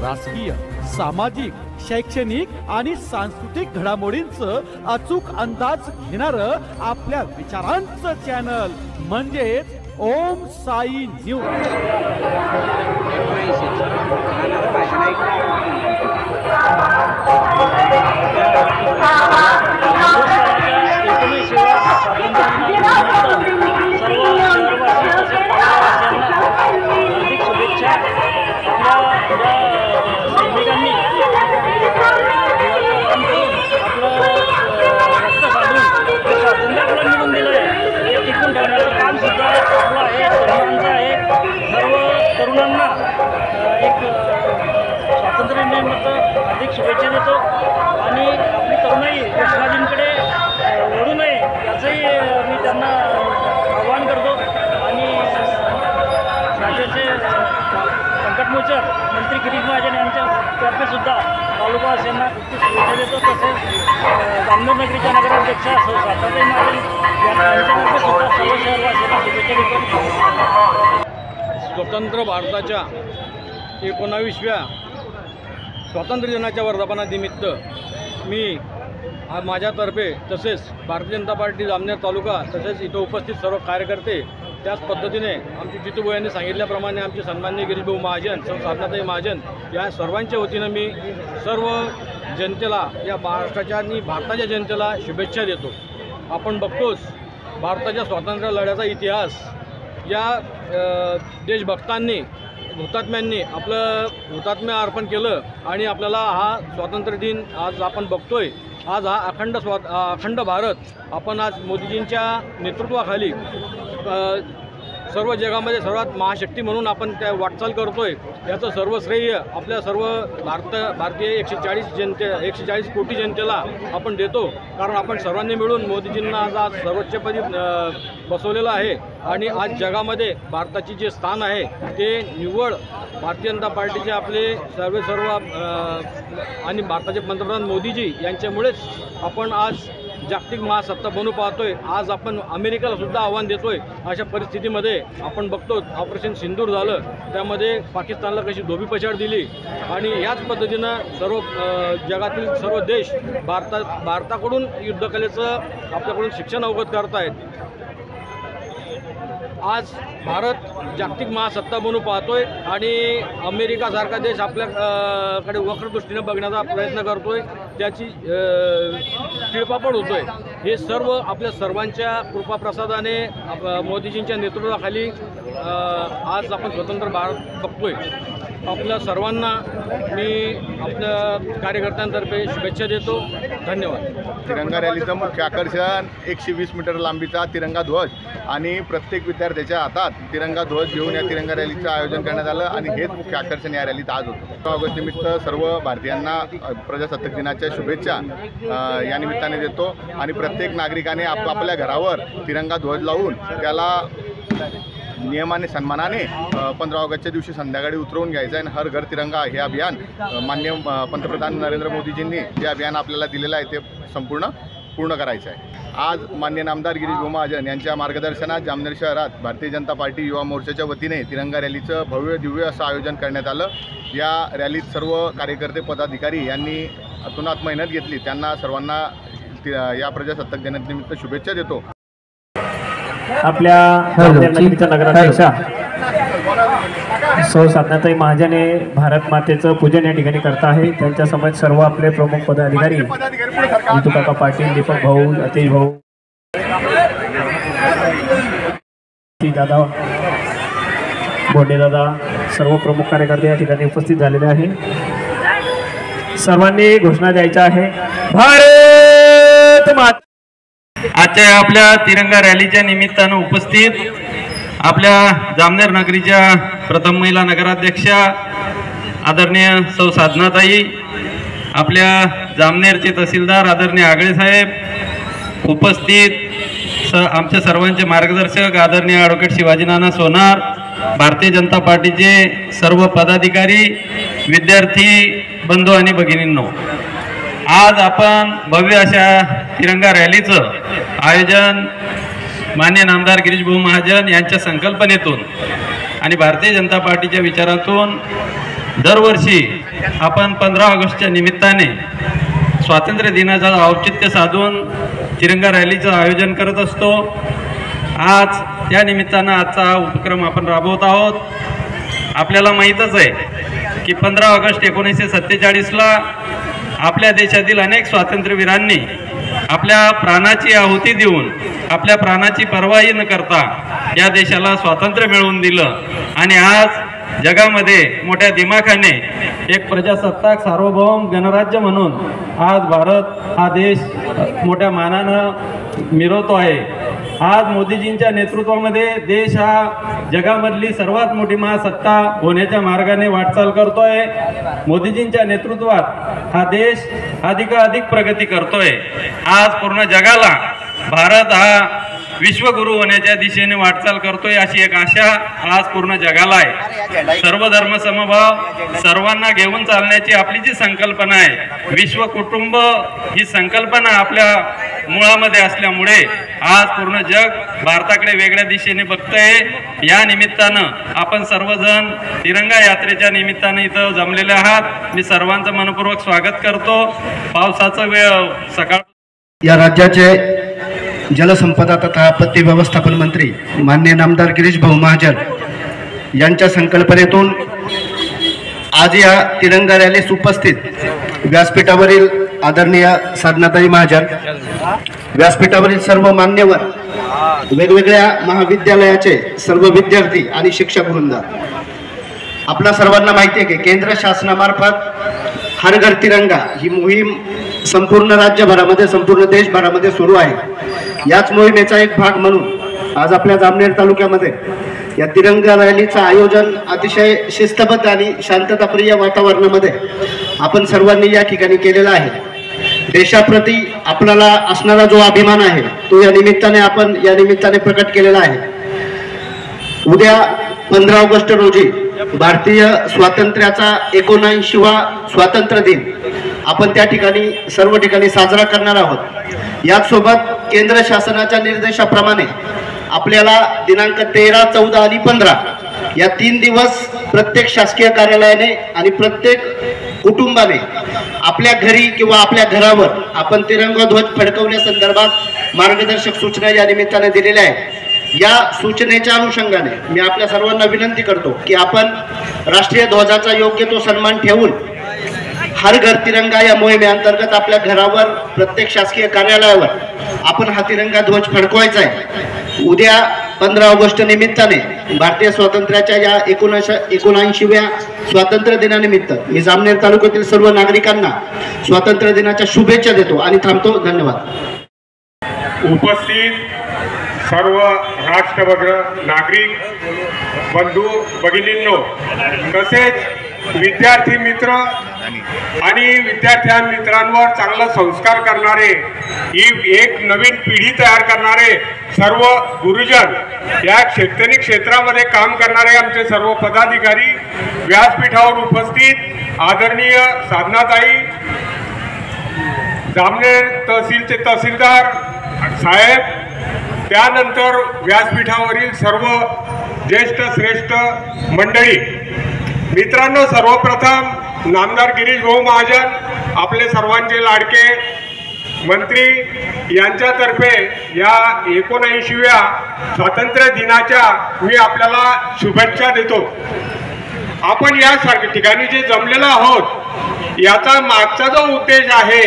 राजकीय, सामाजिक, शैक्षणिक आणि सांस्कृतिक घडामोडींचं अचूक अंदाज घेणारं आपल्या विचारांचं चॅनल म्हणजेच ओम साई न्यूज। तरुणांना एक स्वातंत्र्यानिमित्त हार्दिक शुभेच्छा देतो आणि आपली तरुणाई कृष्णाजींकडे वळू नये याचंही मी त्यांना आवाहन करतो आणि राज्याचे संकटमोचक मंत्री गिरीश महाजन यांच्यातर्फे सुद्धा तालुकावासियांना शुभेच्छा देतो। तसेच जामनेर नगरीच्या नगराध्यक्षा स्वाताताई महाजन यांच्यातर्फे सुद्धा सर्व शहरवासियांना शुभेच्छा देतो। स्वतंत्र भारताच्या 19व्या स्वातंत्र्य दिनाच्या वर्धापनानिमित्त मी माझ्यातर्फे तसेच भारतीय जनता पार्टी जामनेर तालुका तसेच इथं उपस्थित सर्व कार्यकर्ते त्याच पद्धतीने आमची जितूभाऊ यांनी सांगितल्याप्रमाणे आमचे सन्माननीय गिरीशभाऊ महाजन साधनाताई महाजन या सर्वांच्या वतीनं मी सर्व जनतेला या महाराष्ट्राच्या आणि भारताच्या जनतेला शुभेच्छा देतो। आपण बघतोच भारताच्या स्वातंत्र्य लढ्याचा इतिहास या देशभक्तांनी हुतात्म्यांनी आपलं हुतात्म्य अर्पण केलं आणि आपल्याला हा स्वातंत्र्य दिन आज आपण बघतोय। आज हा अखंड भारत आपण आज मोदीजींच्या नेतृत्वाखाली सर्व जगामध्ये सर्वात महाशक्ती म्हणून आपण त्या वाटचाल करतोय। याचं सर्व श्रेय आपल्या सर्व भारतीय 140 कोटी जनतेला आपण देतो, कारण आपण सर्वांनी मिळून मोदीजींना आज सर्वोच्चपदी बसवलेलं आहे आणि आज जगामध्ये भारताची जे स्थान आहे ते निव्वळ भारतीय जनता पार्टीचे आपले सर्व आणि भारताचे पंतप्रधान मोदीजी यांच्यामुळेच आपण आज जागतिक महासत्ता बनू पाहतोय। आज आपण अमेरिकेला सुद्धा आव्हान देतोय। अशा परिस्थितीमध्ये आपण बघतो ऑपरेशन सिंदूर झालं, त्यामध्ये पाकिस्तानला कशी धोबीपछाड दिली आणि याच पद्धतीनं सर्व जगातील सर्व देश भारताकडून युद्धकलेचं आपल्याकडून शिक्षण अवगत करतायत। आज भारत जागतिक महासत्ता बनू पाहतोय आणि अमेरिकासारखा देश आपल्याकडे वक्रदृष्टीने बघण्याचा प्रयत्न करतोय, त्याची तिळपापड होतोय। हे सर्व आपल्या सर्वांच्या कृपाप्रसादाने मोदीजींच्या नेतृत्वाखाली आज आपण स्वतंत्र भारत बघतोय। आपल्या सर्वांना मी आपल्या कार्यकर्त्यांतर्फे शुभेच्छा देतो। धन्यवाद। तिरंगा रॅलीचं मुख्य आकर्षण 120 मीटर लांबीचा तिरंगा ध्वज आणि प्रत्येक विद्यार्थ्याच्या हातात तिरंगा ध्वज घेऊन या तिरंगा रॅलीचं आयोजन करण्यात आलं आणि हेच मुख्य आकर्षण या रॅलीत आज होतं। 15 ऑगस्ट निमित्त सर्व भारतीयांना प्रजासत्ताक दिनाच्या शुभेच्छा या निमित्ताने देतो आणि प्रत्येक नागरिकाने आपापल्या घरावर तिरंगा ध्वज लावून त्याला नियमाने सन्मानाने 15 ऑगस्टच्या दिवशी संध्याकाळी उतरवून घ्यायचं आहे। हर घर तिरंगा हे अभियान माननीय पंतप्रधान नरेंद्र मोदीजींनी जे अभियान आपल्याला दिलेलं आहे ते पूर्ण करायचं आहे। आज माननीय नामदार गिरीशभाऊ महाजन यांच्या मार्गदर्शनात जामनेर शहरात भारतीय जनता पार्टी युवा मोर्चाच्या वतीने तिरंगा रॅलीचं भव्य दिव्य असं आयोजन करण्यात आलं। या रॅलीत सर्व कार्यकर्ते पदाधिकारी यांनी अतोनात मेहनत घेतली, त्यांना सर्वांना या प्रजासत्ताक दिनानिमित्त शुभेच्छा देतो। आपल्या नगराध्यक्षा सौ साधनाताई महाजन हे भारत मातेचं पूजन या ठिकाणी करत आहे। त्यांच्या समोर सर्व आपले प्रमुख पदाधिकारी जितू काका पाटील, दीपक भाऊ, अतिश भाऊ, दादा बोंडे दादा, सर्व प्रमुख कार्यकर्ते या ठिकाणी उपस्थित झालेले आहे। सर्वांनी घोषणा द्यायच्या आहे। भारत माता। आजच्या आपल्या तिरंगा रॅलीच्या निमित्तानं उपस्थित आपल्या जामनेर नगरीच्या प्रथम महिला नगराध्यक्षा आदरणीय सौ साधनाताई, आपल्या जामनेरचे तहसीलदार आदरणीय आगळे साहेब, उपस्थित आमच्या सर्वांचे मार्गदर्शक आदरणीय ॲडव्होकेट शिवाजी नाना सोनार, भारतीय जनता पार्टीचे सर्व पदाधिकारी, विद्यार्थी बंधू आणि भगिनींनो, आज आपण भव्य अशा तिरंगा रॅलीचं आयोजन माननीय नामदार गिरीशभाऊ महाजन यांच्या संकल्पनेतून आणि भारतीय जनता पार्टीच्या विचारातून दरवर्षी आपण 15 ऑगस्टच्या निमित्ताने स्वातंत्र्य दिनाचं औचित्य साधून तिरंगा रॅलीचं आयोजन करत असतो. आज त्या निमित्तानं आजचा हा उपक्रम आपण राबवत आहोत. आपल्याला माहीतच आहे की 15 ऑगस्ट 1947ला आपल्या देशातील अनेक स्वातंत्र्यवीरांनी आपल्या प्राणाची आहुती देऊन आपल्या प्राणाची पर्वाही न करता या देशाला स्वातंत्र्य मिळवून दिलं. आणि आज जगामध्ये मोठ्या दिमाखाने एक प्रजासत्ताक सार्वभौम गणराज्य म्हणून आज भारत हा देश मोठ्या मानानं मिरवतो आहे. आज मोदीजींच्या नेतृत्वामध्ये देश हा जगामधली सर्वात मोठी महासत्ता होण्याच्या मार्गाने वाटचाल करतोय. मोदीजींच्या नेतृत्वात हा देश अधिकाधिक प्रगती करतोय. आज पूर्ण जगाला भारत हा विश्वगुरु होण्याच्या दिशेने वाटचाल करतोय अशी एक आशा आज पूर्ण जगाला आहे. सर्व धर्म समभाव सर्वांना घेऊन चालण्याची आपली जी संकल्पना आहे, विश्व कुटुंब ही संकल्पना आपल्या मुळामध्ये असल्यामुळे आज पूर्ण जग भारताकडे वेगळ्या दिशेने बघतंय. या निमित्तानं आपण सर्वजण तिरंगा यात्रेच्या निमित्तानं इथं जमलेले आहात. मी सर्वांचं मनपूर्वक स्वागत करतो. पावसाचा वेळ सकाळ या राज्याचे जलसंपदा तथा आपत्ती व्यवस्थापन मंत्री माननीय नामदार गिरीश भाऊ महाजन यांच्या संकल्पनेतून आज या तिरंगा रॅलीस उपस्थित व्यासपीठावरील आदरणीय साधनाताई महाजन, व्यासपीठावरील सर्व मान्यवर, वेगवेगळ्या महाविद्यालयाचे सर्व विद्यार्थी आणि शिक्षक वृंद, आपल्या सर्वांना माहिती आहे की केंद्र शासनामार्फत हर घर तिरंगा ही मोहीम संपूर्ण राज्यभरामध्ये, संपूर्ण देशभरामध्ये सुरू आहे. याच मोहिमेचा एक भाग म्हणून आज आपल्या जामनेर तालुक्यामध्ये या तिरंगा रॅलीचं आयोजन अतिशय शिस्तबद्ध आणि शांतताप्रिय वातावरणामध्ये आपण सर्वांनी या ठिकाणी केलेला आहे. देशाप्रती आपल्याला असणारा जो अभिमान आहे तो या निमित्ताने प्रकट केलेला आहे. उद्या 15 ऑगस्ट रोजी भारतीय स्वातंत्र्याचा 79वा स्वातंत्र्य दिन आपण त्या ठिकाणी सर्व ठिकाणी साजरा करणार आहोत. याचसोबत केंद्र शासनाच्या निर्देशाप्रमाणे आपल्याला दिनांक 13, 14 आणि 15 या 3 दिवस प्रत्येक शासकीय कार्यालयाने आणि प्रत्येक कुटुंबाने आपल्या घरी किंवा आपल्या घरावर आपण तिरंगा ध्वज फडकवण्यासंदर्भात मार्गदर्शक सूचना या निमित्ताने दिलेल्या आहेत. या सूचनेच्या अनुषंगाने मी आपल्या सर्वांना विनंती करतो की आपण राष्ट्रीय ध्वजाचा योग्य तो सन्मान ठेवून हर घर तिरंगा या मोहिमेअंतर्गत आपल्या घरावर, प्रत्येक शासकीय कार्यालयावर आपण हा तिरंगा ध्वज फडकवायचा आहे. उद्या 15 ऑगस्ट निमित्ताने भारतीय स्वातंत्र्याच्या या 79व्या स्वातंत्र्य दिनानिमित्त मी जामनेर तालुक्यातील सर्व नागरिकांना स्वातंत्र्य दिनाच्या शुभेच्छा देतो आणि थांबतो. धन्यवाद. उपस्थित सर्व राष्ट्रभद्र नागरिक बंधू भगिनींनो, तसेच विद्यार्थी मित्र आणि विद्यार्थ्यां मित्रांवर चांगला संस्कार करणारे, ही एक नवीन पिढी तयार करणारे सर्व गुरुजन, या शैक्षणिक क्षेत्रामध्ये काम करणारे आमचे सर्व पदाधिकारी, व्यासपीठावर उपस्थित आदरणीय साधनाताई, जामनेर तहसीलचे तहसीलदार साहेब, त्यानंतर व्यासपीठावरील सर्व ज्येष्ठ श्रेष्ठ मंडळी, मित्रांनो, सर्वप्रथम नामदार गिरीश भाऊ महाजन, आपले सर्वांचे लाडके मंत्री यांच्यातर्फे या 79व्या स्वातंत्र्य दिनाच्या मी आपल्याला शुभेच्छा देतो. आपण या ठिकाणी जे जमलेलो आहोत याचा मागचा जो उद्देश आहे,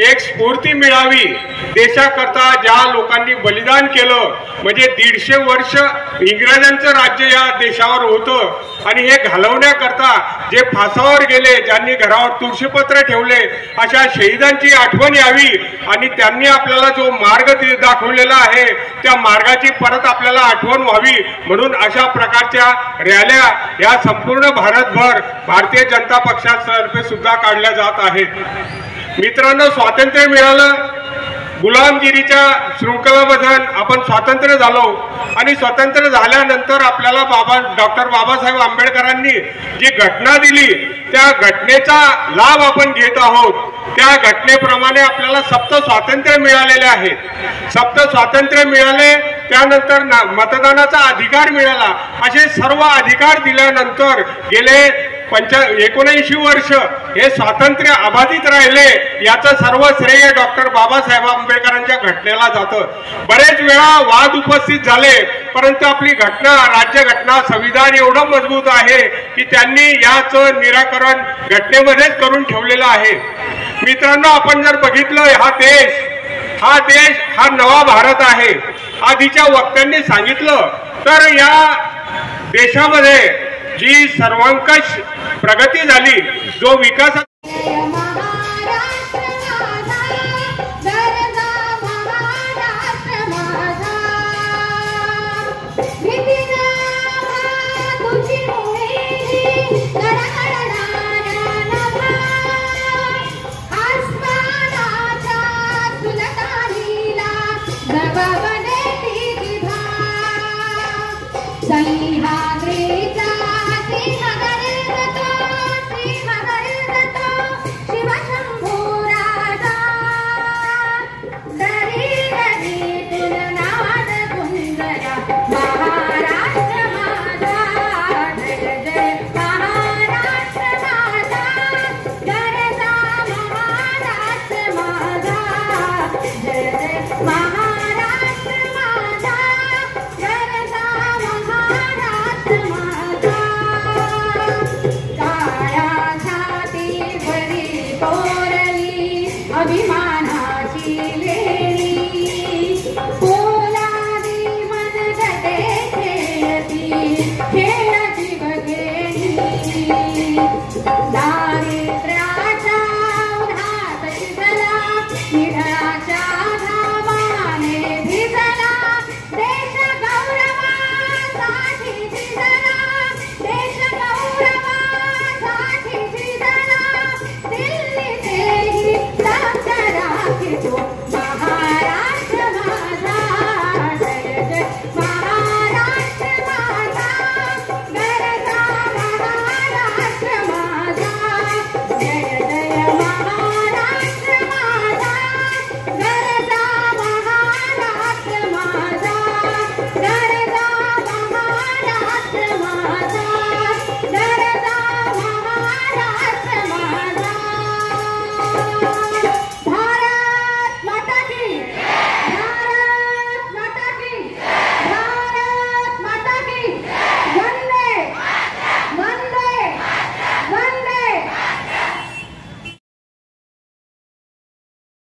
एक स्फूर्ती मिळावी देशाकरता ज्या लोकांनी बलिदान केलं, म्हणजे 150 वर्ष इंग्रजांचं राज्य या देशावर होतं आणि हे घालवण्याकरता जे फासावर गेले, ज्यांनी घरावर तुळशीपत्र ठेवले, अशा शहीदांची आठवण यावी आणि त्यांनी आपल्याला जो मार्ग दाखवलेला आहे त्या मार्गाची परत आपल्याला आठवण व्हावी म्हणून अशा प्रकारच्या रॅल्या या संपूर्ण भारतभर भारतीय जनता पक्षातर्फे सुद्धा काढल्या जात आहेत. मित्रांनो, स्वातंत्र्य मिळालं, गुलामगिरीच्या शृंखलामधून आपण स्वातंत्र्य झालो आणि स्वातंत्र्य झाल्यानंतर आपल्याला डॉक्टर बाबासाहेब आंबेडकरांनी जी घटना दिली त्या घटनेचा लाभ आपण घेत आहोत. त्या घटनेप्रमाणे आपल्याला सप्त स्वातंत्र्य मिळालेले आहेत. सप्त स्वातंत्र्य मिळाले, त्यानंतर मतदानाचा अधिकार मिळाला. असे सर्व अधिकार दिल्यानंतर गेले 79 वर्ष हे स्वातंत्र्य अबाधित राहिले याचं सर्व श्रेय डॉक्टर बाबासाहेब आंबेडकरांच्या घटनेला जातं. बरेच वेळा वाद उपस्थित झाले, परंतु आपली घटना, राज्यघटना, संविधान एवढं मजबूत आहे की त्यांनी याचं निराकरण घटनेमध्येच करून ठेवलेलं आहे. मित्रांनो, आपण जर बघितलं हा देश हा नवा भारत आहे. आधीच्या वक्त्यांनी सांगितलं तर या देशामध्ये जी सर्वंकष प्रगती झाली, जो विकास